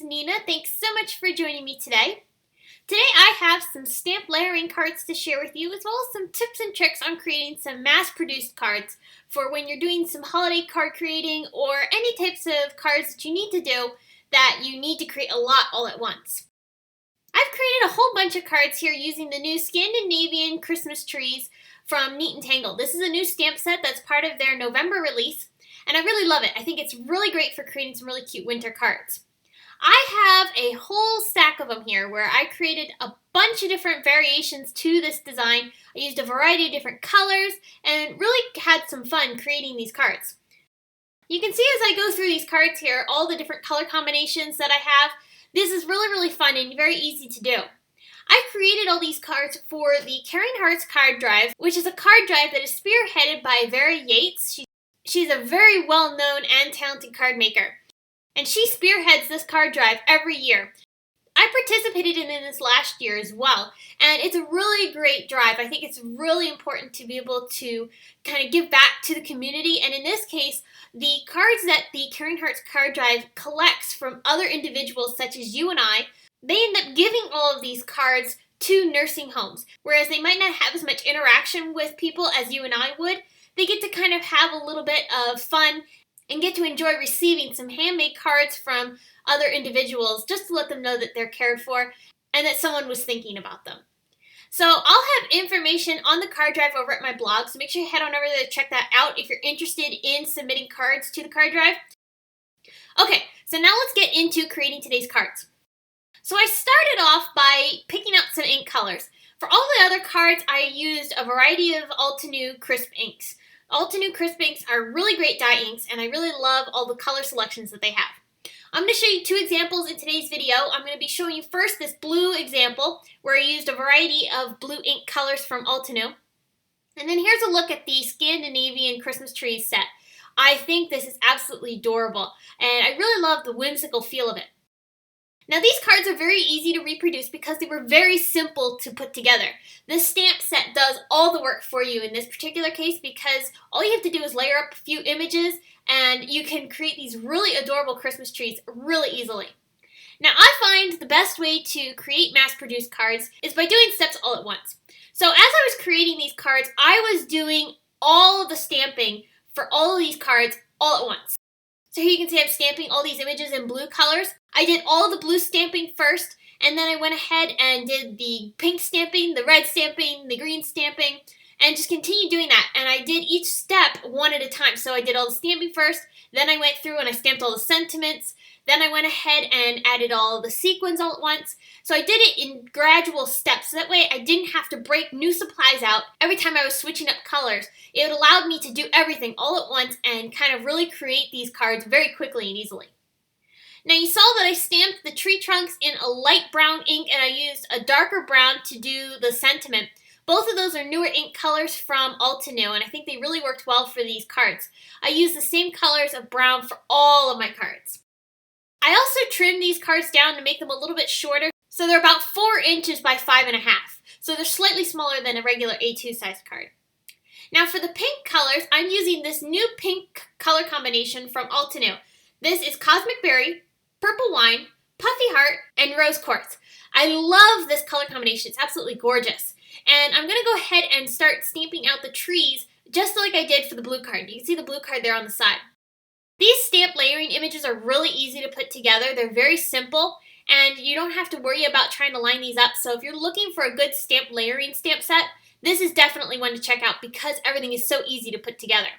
Nina. Thanks so much for joining me today. Today I have some stamp layering cards to share with you, as well as some tips and tricks on creating some mass-produced cards for when you're doing some holiday card creating or any types of cards that you need to do that you need to create a lot all at once. I've created a whole bunch of cards here using the new Scandinavian Christmas trees from Neat and Tangled. This is a new stamp set that's part of their November release, and I really love it. I think it's really great for creating some really cute winter cards. I have a whole stack of them here where I created a bunch of different variations to this design. I used a variety of different colors and really had some fun creating these cards. You can see as I go through these cards here all the different color combinations that I have. This is really fun and very easy to do. I created all these cards for the Caring Hearts card drive, which is a card drive that is spearheaded by Vera Yates. She's a very well-known and talented card maker, and she spearheads this card drive every year. I participated in this last year as well, and it's a really great drive. I think it's really important to be able to kind of give back to the community, and in this case, the cards that the Caring Hearts card drive collects from other individuals such as you and I, they end up giving all of these cards to nursing homes. Whereas they might not have as much interaction with people as you and I would, they get to kind of have a little bit of fun and get to enjoy receiving some handmade cards from other individuals just to let them know that they're cared for and that someone was thinking about them. So I'll have information on the card drive over at my blog, so make sure you head on over there to check that out if you're interested in submitting cards to the card drive. Okay, so now let's get into creating today's cards. So I started off by picking out some ink colors. For all the other cards, I used a variety of Altenew crisp inks. Altenew crisp inks are really great dye inks, and I really love all the color selections that they have. I'm going to show you two examples in today's video. I'm going to be showing you first this blue example, where I used a variety of blue ink colors from Altenew. And then here's a look at the Scandinavian Christmas trees set. I think this is absolutely adorable, and I really love the whimsical feel of it. Now these cards are very easy to reproduce because they were very simple to put together. This stamp set does all the work for you in this particular case because all you have to do is layer up a few images and you can create these really adorable Christmas trees really easily. Now I find the best way to create mass-produced cards is by doing steps all at once. So as I was creating these cards, I was doing all of the stamping for all of these cards all at once. So here you can see I'm stamping all these images in blue colors. I did all the blue stamping first, and then I went ahead and did the pink stamping, the red stamping, the green stamping, and just continued doing that. And I did each step one at a time. So I did all the stamping first, then I went through and I stamped all the sentiments, then I went ahead and added all the sequins all at once. So I did it in gradual steps. So that way I didn't have to break new supplies out every time I was switching up colors. It allowed me to do everything all at once and kind of really create these cards very quickly and easily. Now you saw that I stamped the tree trunks in a light brown ink and I used a darker brown to do the sentiment. Both of those are newer ink colors from Altenew, and I think they really worked well for these cards. I used the same colors of brown for all of my cards. I also trimmed these cards down to make them a little bit shorter, so they're about 4 inches by 5.5. So they're slightly smaller than a regular A2 size card. Now for the pink colors, I'm using this new pink color combination from Altenew. This is Cosmic Berry, Purple Wine, Puffy Heart, and Rose Quartz. I love this color combination. It's absolutely gorgeous. And I'm going to go ahead and start stamping out the trees just like I did for the blue card. You can see the blue card there on the side. These stamp layering images are really easy to put together. They're very simple, and you don't have to worry about trying to line these up. So if you're looking for a good stamp layering stamp set, this is definitely one to check out because everything is so easy to put together.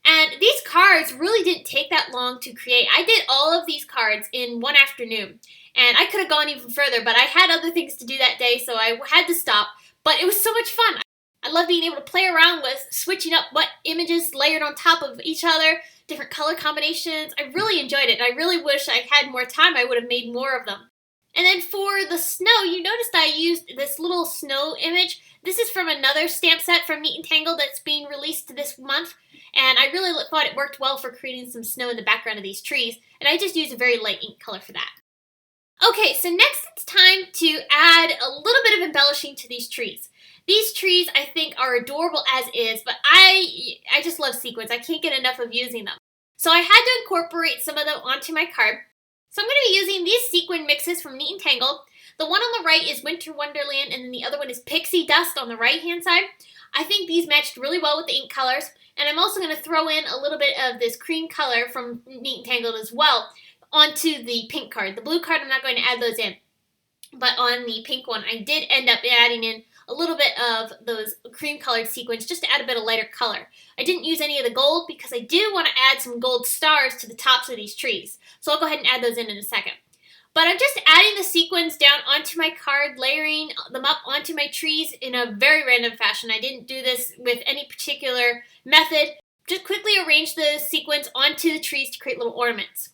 And these cards really didn't take that long to create. I did all of these cards in one afternoon, and I could have gone even further, but I had other things to do that day, so I had to stop. But it was so much fun. I love being able to play around with switching up what images layered on top of each other, different color combinations. I really enjoyed it. I really wish I had more time. I would have made more of them. And then for the snow, you noticed I used this little snow image. This is from another stamp set from Neat and Tangled that's being released this month. And I really thought it worked well for creating some snow in the background of these trees. And I just used a very light ink color for that. Okay, so next it's time to add a little bit of embellishing to these trees. These trees I think are adorable as is, but I just love sequins. I can't get enough of using them. So I had to incorporate some of them onto my card. So I'm going to be using these sequin mixes from Neat and Tangled. The one on the right is Winter Wonderland, and then the other one is Pixie Dust on the right-hand side. I think these matched really well with the ink colors, and I'm also going to throw in a little bit of this cream color from Neat and Tangled as well onto the pink card. The blue card, I'm not going to add those in, but on the pink one, I did end up adding in a little bit of those cream-colored sequins just to add a bit of lighter color. I didn't use any of the gold because I do want to add some gold stars to the tops of these trees, so I'll go ahead and add those in a second. But I'm just adding the sequins down onto my card, layering them up onto my trees in a very random fashion. I didn't do this with any particular method. Just quickly arrange the sequins onto the trees to create little ornaments.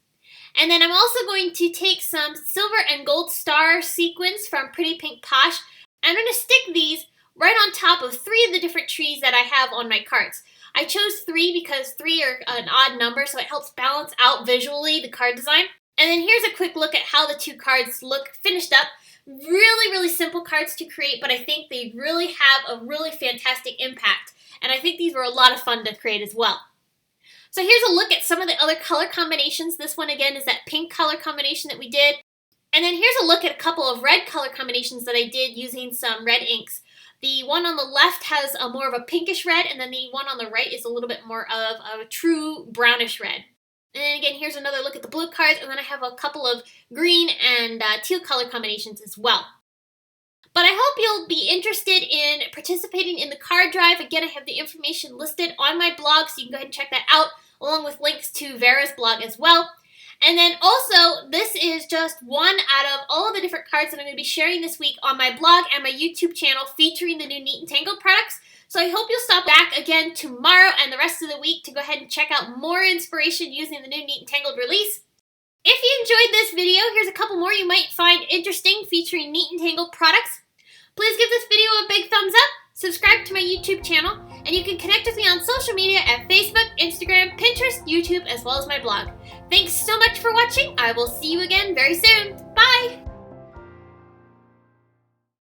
And then I'm also going to take some silver and gold star sequins from Pretty Pink Posh. I'm going to stick these right on top of 3 of the different trees that I have on my cards. I chose 3 because 3 are an odd number, so it helps balance out visually the card design. And then here's a quick look at how the 2 cards look finished up. Really simple cards to create, but I think they really have a really fantastic impact. And I think these were a lot of fun to create as well. So here's a look at some of the other color combinations. This one again is that pink color combination that we did. And then here's a look at a couple of red color combinations that I did using some red inks. The one on the left has a more of a pinkish red, and then the one on the right is a little bit more of a true brownish red. And then again, here's another look at the blue cards, and then I have a couple of green and teal color combinations as well. But I hope you'll be interested in participating in the card drive. Again, I have the information listed on my blog, so you can go ahead and check that out, along with links to Vera's blog as well. And then also, this is just one out of all of the different cards that I'm going to be sharing this week on my blog and my YouTube channel featuring the new Neat and Tangled products. So I hope you'll stop back again tomorrow and the rest of the week to go ahead and check out more inspiration using the new Neat and Tangled release. If you enjoyed this video, here's a couple more you might find interesting featuring Neat and Tangled products. Please give this video a big thumbs up, subscribe to my YouTube channel, and you can connect with me on social media at Facebook, Instagram, Pinterest, YouTube, as well as my blog. Thanks so much for watching. I will see you again very soon. Bye!